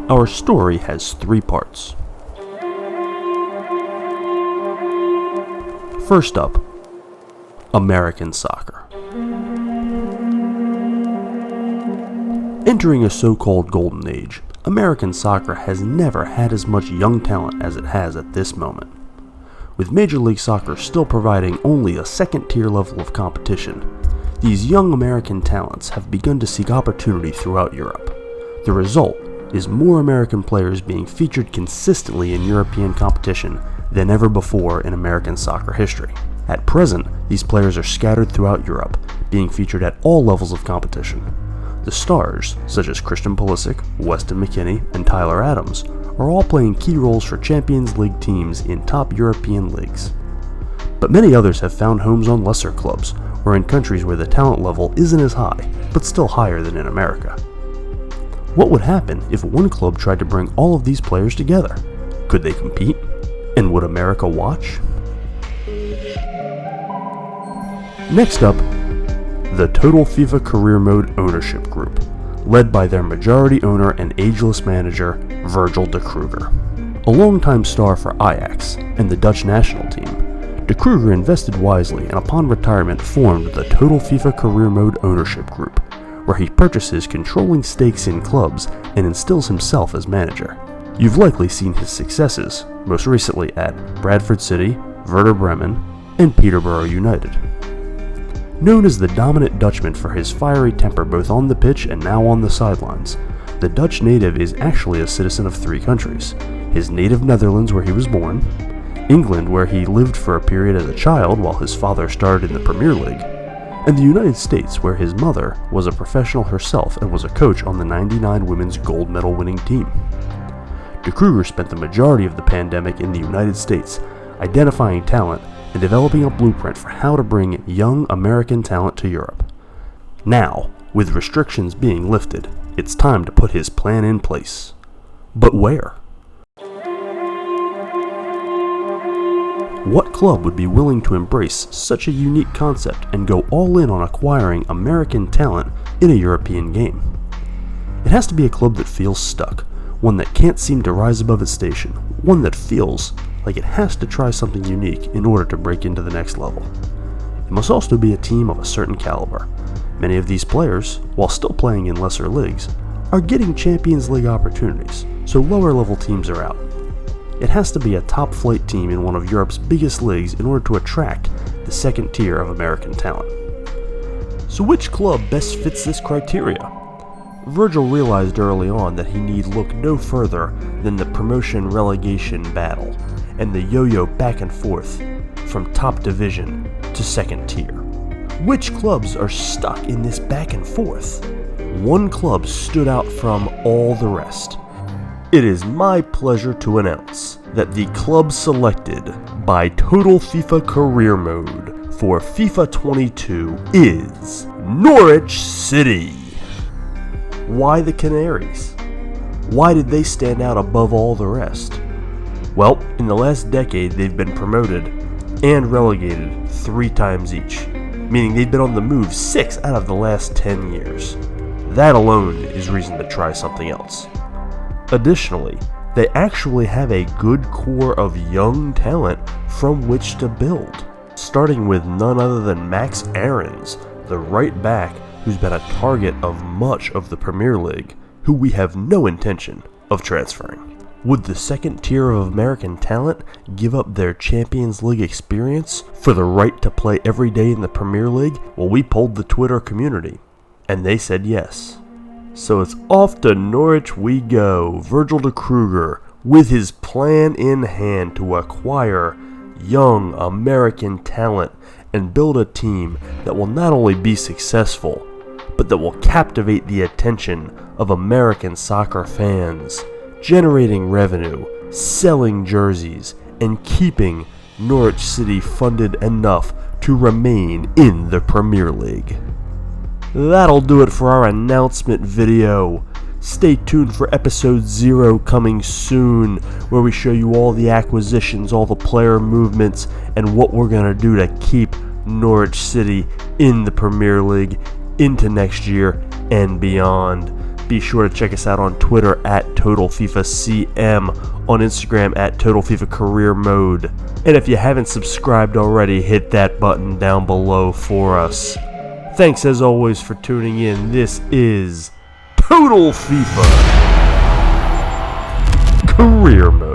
Our story has 3 parts. First up, American soccer. Entering a so-called golden age, American soccer has never had as much young talent as it has at this moment. With Major League Soccer still providing only a second-tier level of competition, these young American talents have begun to seek opportunity throughout Europe. The result is more American players being featured consistently in European competition than ever before in American soccer history. At present, these players are scattered throughout Europe, being featured at all levels of competition. The stars, such as Christian Pulisic, Weston McKennie, and Tyler Adams, are all playing key roles for Champions League teams in top European leagues. But many others have found homes on lesser clubs, or in countries where the talent level isn't as high, but still higher than in America. What would happen if one club tried to bring all of these players together? Could they compete? And would America watch? Next up, the Total FIFA Career Mode Ownership Group, led by their majority owner and ageless manager, Virgil de Kruger. A longtime star for Ajax and the Dutch national team, de Kruger invested wisely and upon retirement formed the Total FIFA Career Mode Ownership Group, where he purchases controlling stakes in clubs and instills himself as manager. You've likely seen his successes, most recently at Bradford City, Werder Bremen, and Peterborough United. Known as the dominant Dutchman for his fiery temper both on the pitch and now on the sidelines, the Dutch native is actually a citizen of 3 countries: his native Netherlands, where he was born, England, where he lived for a period as a child while his father started in the Premier League, and the United States, where his mother was a professional herself and was a coach on the '99 women's gold medal winning team. De Kruger spent the majority of the pandemic in the United States, identifying talent and developing a blueprint for how to bring young American talent to Europe. Now, with restrictions being lifted, it's time to put his plan in place. But where? What club would be willing to embrace such a unique concept and go all in on acquiring American talent in a European game? It has to be a club that feels stuck, one that can't seem to rise above its station, one that feels like it has to try something unique in order to break into the next level. It must also be a team of a certain caliber. Many of these players, while still playing in lesser leagues, are getting Champions League opportunities, so lower level teams are out. It has to be a top flight team in one of Europe's biggest leagues in order to attract the second tier of American talent. So which club best fits this criteria? Virgil realized early on that he need look no further than the promotion-relegation battle and the yo-yo back and forth from top division to second tier. Which clubs are stuck in this back and forth? One club stood out from all the rest. It is my pleasure to announce that the club selected by Total FIFA Career Mode for FIFA 22 is Norwich City. Why the Canaries? Why did they stand out above all the rest? Well, in the last decade they've been promoted and relegated 3 times each, meaning they've been on the move 6 out of the last 10 years. That alone is reason to try something else. Additionally, they actually have a good core of young talent from which to build, starting with none other than Max Aarons, the right back who's been a target of much of the Premier League, who we have no intention of transferring. Would the second tier of American talent give up their Champions League experience for the right to play every day in the Premier League? Well, we polled the Twitter community, and they said yes. So it's off to Norwich we go. Virgil de Kruger, with his plan in hand to acquire young American talent and build a team that will not only be successful, but that will captivate the attention of American soccer fans, generating revenue, selling jerseys, and keeping Norwich City funded enough to remain in the Premier League. That'll do it for our announcement video. Stay tuned for episode 0 coming soon, where we show you all the acquisitions, all the player movements, and what we're going to do to keep Norwich City in the Premier League into next year and beyond. Be sure to check us out on Twitter at TotalFIFACM, on Instagram at TotalFIFACareerMode. And if you haven't subscribed already, hit that button down below for us. Thanks as always for tuning in. This is Total FIFA Career Mode.